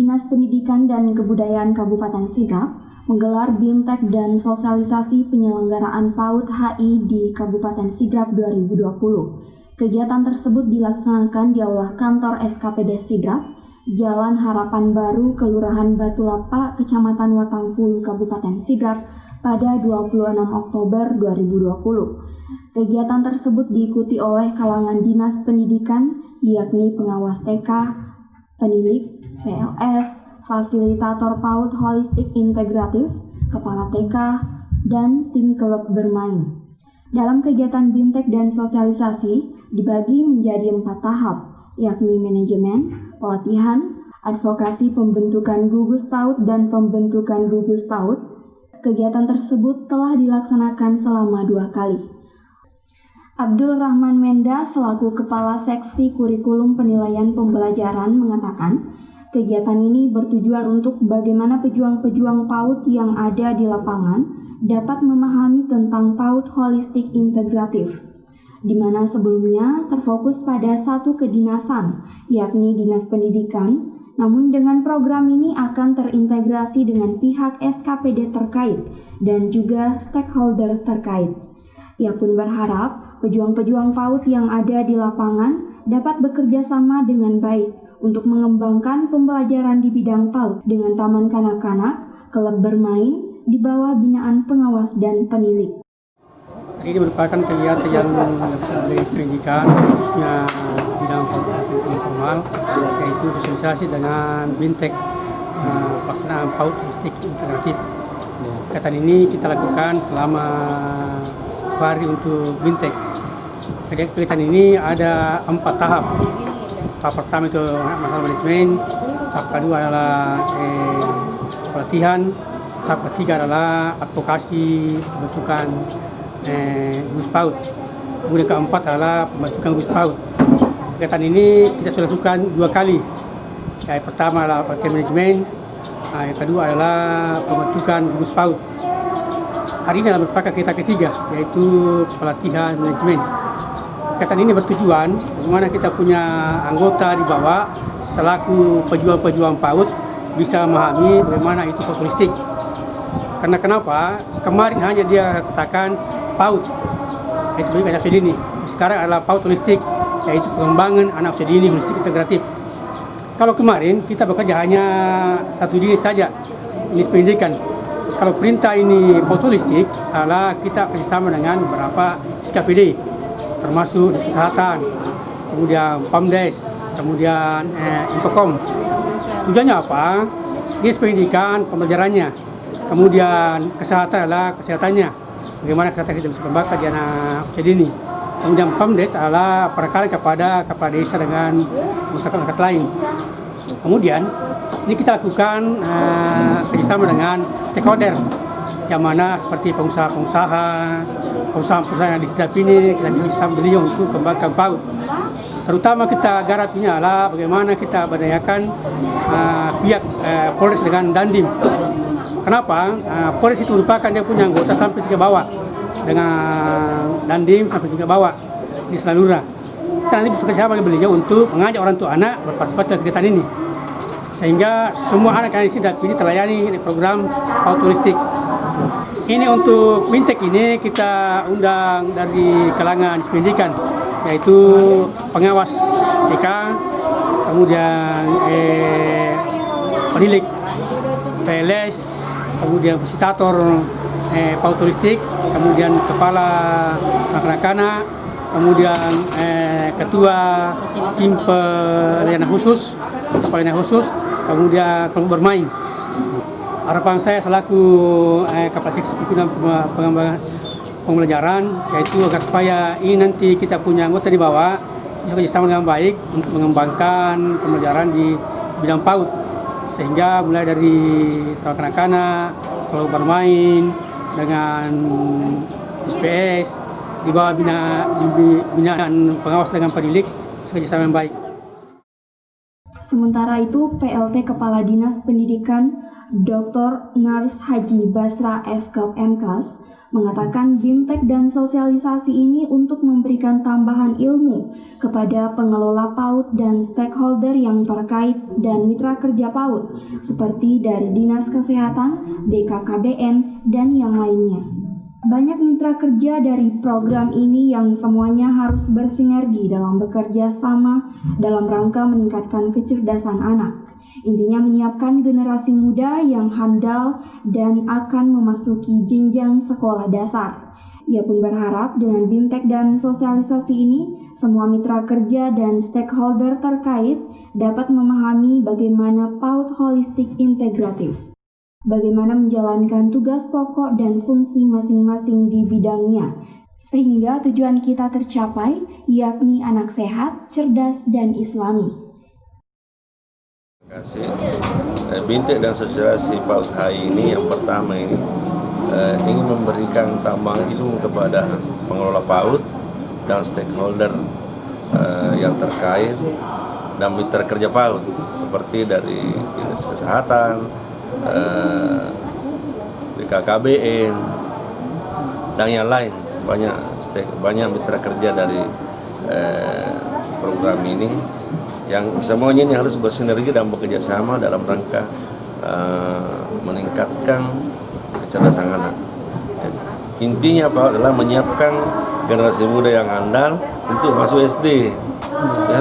Dinas Pendidikan dan Kebudayaan Kabupaten Sidrap menggelar BIMTEK dan sosialisasi penyelenggaraan PAUD HI di Kabupaten Sidrap 2020. Kegiatan tersebut dilaksanakan di Aula Kantor SKPD Sidrap, Jalan Harapan Baru, Kelurahan Batu Lapa, Kecamatan Watangpulu, Kabupaten Sidrap pada 26 Oktober 2020. Kegiatan tersebut diikuti oleh kalangan Dinas Pendidikan, yakni pengawas TK, penilik, PLS, fasilitator PAUD holistik integratif, kepala TK, dan tim klub bermain. Dalam kegiatan BIMTEK dan sosialisasi dibagi menjadi 4 tahap, yakni manajemen, pelatihan, advokasi pembentukan gugus PAUD, dan pembentukan gugus PAUD. Kegiatan tersebut telah dilaksanakan selama 2 kali. Abdul Rahman Menda selaku Kepala Seksi Kurikulum Penilaian Pembelajaran mengatakan, kegiatan ini bertujuan untuk bagaimana pejuang-pejuang PAUD yang ada di lapangan dapat memahami tentang PAUD holistik integratif, di mana sebelumnya terfokus pada satu kedinasan, yakni Dinas Pendidikan, namun dengan program ini akan terintegrasi dengan pihak SKPD terkait dan juga stakeholder terkait. Ia pun berharap pejuang-pejuang PAUD yang ada di lapangan dapat bekerja sama dengan baik untuk mengembangkan pembelajaran di bidang PAUD dengan taman kanak-kanak, klub bermain, di bawah binaan pengawas dan penilik. Ini merupakan kegiatan yang dari pendidikan, khususnya bidang informal, yaitu sosialisasi dengan BIMTEK pelaksanaan PAUD holistik integratif. Kegiatan ini kita lakukan selama 1 hari untuk BIMTEK. Kegiatan ini ada 4 tahap. Tahap pertama itu masalah manajemen, tahap kedua adalah pelatihan, tahap ketiga adalah advokasi pembentukan gugus PAUD. Kemudian keempat adalah pembentukan gugus PAUD. Kegiatan ini kita sudah lakukan 2 kali. Yang pertama adalah pelatihan manajemen, yang kedua adalah pembentukan gugus PAUD. Hari ini adalah merupakan kegiatan ketiga, yaitu pelatihan manajemen. Kegiatan ini bertujuan bagaimana kita punya anggota di bawah selaku pejuang-pejuang PAUD bisa memahami bagaimana itu PAUD holistik. Karena kenapa? Kemarin hanya dia katakan PAUD, yaitu pendidikan anak usia dini. Sekarang adalah PAUD holistik, yaitu pengembangan anak usia dini holistik integratif. Kalau kemarin kita bekerja hanya satu jenis saja, jenis pendidikan. Kalau perintah ini PAUD holistik adalah kita kerjasama dengan beberapa SKPD, termasuk Dinas Kesehatan, kemudian PAMDes, kemudian Infokom. Tujuannya apa? Dinas Pendidikan pembelajarannya, kemudian kesehatan adalah kesehatannya, bagaimana kesehatan kita bisa kembangkan di anak usia dini. Kemudian PAMDes adalah perekalan kepada kepala desa dengan masyarakat lain. Kemudian ini kita lakukan kerjasama dengan stakeholder, yang mana seperti pengusaha-pengusaha yang di Sidrap ini kita bisa beliau untuk kembangkan PAUD. Terutama kita garap ini adalah bagaimana kita berdayakan pihak Polres dengan Dandim. Kenapa? Polres itu merupakan dia punya anggota sampai 3 bawah, dengan Dandim sampai 3 bawah di Selalura. Kita nanti bisa bersama dengan beliau untuk mengajak orang tua anak berpartisipasi dalam kegiatan ini, sehingga semua anak yang di Sidrap ini terlayani di program PAUD holistik. Ini untuk BIMTEK ini kita undang dari kalangan pendidikan, yaitu pengawas TK, kemudian penilik PLS, kemudian fasilitator PAUD holistik, kemudian kepala kanak-kanak, kemudian ketua tim pelayanan khusus, kemudian kelompok bermain. Harapan saya selaku Kepala Seksi Pimpinan Pengembangan Pembelajaran, yaitu agar supaya ini nanti kita punya anggota di bawah bisa bekerjasama dengan baik untuk mengembangkan pembelajaran di bidang PAUD, sehingga mulai dari kanak-kanak, kelompok bermain dengan SPS di bawah binaan pengawas dengan penilik bekerjasama yang baik. Sementara itu, PLT Kepala Dinas Pendidikan Dr. Nars Haji Basra Eskop MKes, mengatakan BIMTEK dan sosialisasi ini untuk memberikan tambahan ilmu kepada pengelola PAUD dan stakeholder yang terkait dan mitra kerja PAUD, seperti dari Dinas Kesehatan, BKKBN, dan yang lainnya. Banyak mitra kerja dari program ini yang semuanya harus bersinergi dalam bekerja sama dalam rangka meningkatkan kecerdasan anak. Intinya menyiapkan generasi muda yang handal dan akan memasuki jenjang sekolah dasar. Ia pun berharap dengan BIMTEK dan sosialisasi ini, semua mitra kerja dan stakeholder terkait dapat memahami bagaimana PAUD holistik integratif, bagaimana menjalankan tugas pokok dan fungsi masing-masing di bidangnya, sehingga tujuan kita tercapai, yakni anak sehat, cerdas, dan islami. Terima kasih. BIMTEK dan sosialisasi PAUD HI ini yang pertama ini ingin memberikan tambahan ilmu kepada pengelola PAUD dan stakeholder yang terkait dan mitra kerja PAUD seperti dari Dinas Kesehatan, BKKBN, dan yang lain. Banyak mitra kerja dari program ini yang semuanya ini harus bersinergi dan bekerja sama dalam rangka meningkatkan kecerdasan anak. Intinya apa adalah menyiapkan generasi muda yang handal untuk masuk SD. Ya.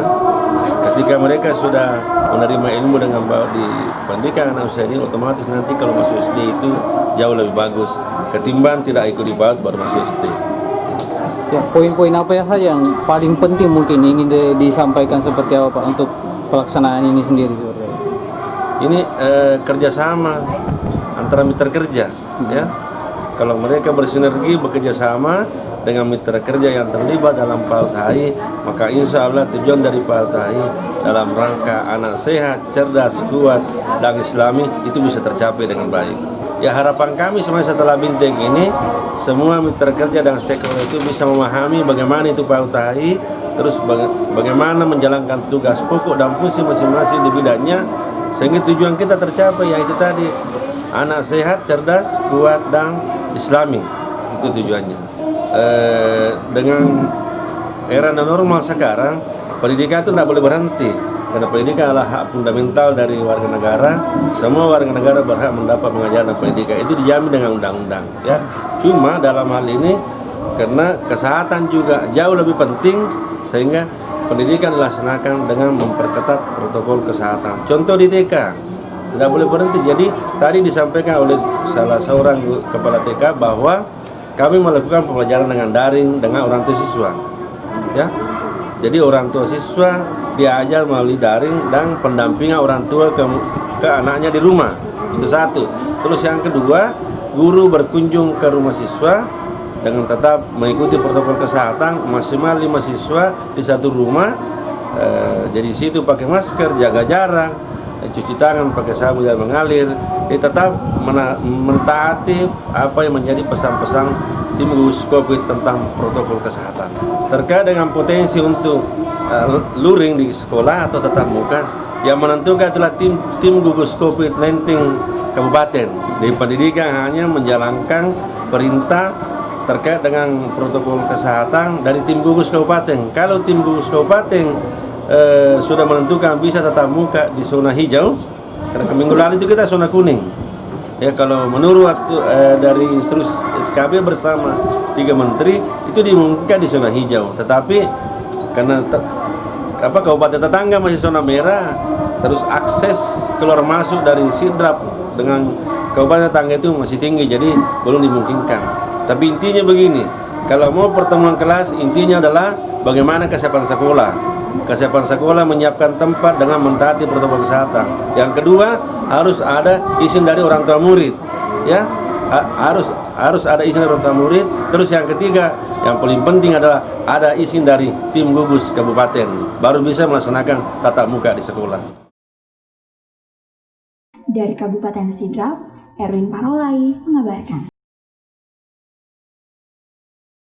Ketika mereka sudah menerima ilmu dengan baik di pendidikan anak usia ini, otomatis nanti kalau masuk SD itu jauh lebih bagus ketimbang tidak ikut di PAUD baru masuk SD. Ya, poin-poin apa ya yang paling penting mungkin ingin disampaikan seperti apa Pak untuk pelaksanaan ini sendiri seperti apa? Ini kerjasama antara mitra kerja, ya. Kalau mereka bersinergi bekerja sama dengan mitra kerja yang terlibat dalam PAUD HI, maka insya Allah tujuan dari PAUD HI dalam rangka anak sehat, cerdas, kuat, dan islami itu bisa tercapai dengan baik. Ya harapan kami sebenarnya setelah BIMTEK ini semua mitra kerja dan stakeholder itu bisa memahami bagaimana itu PAUD HI, terus bagaimana menjalankan tugas pokok dan fungsi masing-masing di bidangnya sehingga tujuan kita tercapai, yaitu tadi anak sehat, cerdas, kuat, dan islami. Itu tujuannya. Dengan era normal sekarang, pendidikan itu tidak boleh berhenti. Karena pendidikan adalah hak fundamental dari warga negara. Semua warga negara berhak mendapat pengajaran dan pendidikan. Itu dijamin dengan undang-undang. Ya. Cuma dalam hal ini karena kesehatan juga jauh lebih penting, sehingga pendidikan dilaksanakan dengan memperketat protokol kesehatan. Contoh di TK, tidak boleh berhenti. Jadi tadi disampaikan oleh salah seorang kepala TK bahwa kami melakukan pembelajaran dengan daring dengan orang tua siswa. Ya. Jadi orang tua siswa diajar melalui daring dan pendampingan orang tua ke anaknya di rumah. Itu satu. Terus yang kedua, guru berkunjung ke rumah siswa dengan tetap mengikuti protokol kesehatan, maksimal 5 siswa di satu rumah. Jadi situ pakai masker, jaga jarak, cuci tangan pakai sabun dan mengalir. Tetap mentaati apa yang menjadi pesan-pesan tim gugus COVID tentang protokol kesehatan. Terkait dengan potensi untuk luring di sekolah atau tatap muka, yang menentukan adalah tim gugus COVID-19 kabupaten. Di pendidikan hanya menjalankan perintah terkait dengan protokol kesehatan dari tim gugus kabupaten. Kalau tim gugus kabupaten sudah menentukan bisa tatap muka di zona hijau, karena minggu lalu itu kita zona kuning. Ya, kalau menurut dari instruksi SKB bersama 3 menteri itu dimungkinkan di zona hijau, tetapi karena kabupaten tetangga masih zona merah, terus akses keluar masuk dari Sidrap dengan kabupaten tetangga itu masih tinggi, jadi belum dimungkinkan. Tapi intinya begini, kalau mau pertemuan kelas, intinya adalah bagaimana kesiapan sekolah. Kesiapan sekolah menyiapkan tempat dengan mentaati protokol kesehatan. Yang kedua, harus ada izin dari orang tua murid. Ya, harus ada izin dari orang tua murid. Terus yang ketiga, yang paling penting adalah ada izin dari tim gugus kabupaten. Baru bisa melaksanakan tatap muka di sekolah. Dari Kabupaten Sidrap, Erwin Parolai mengabarkan.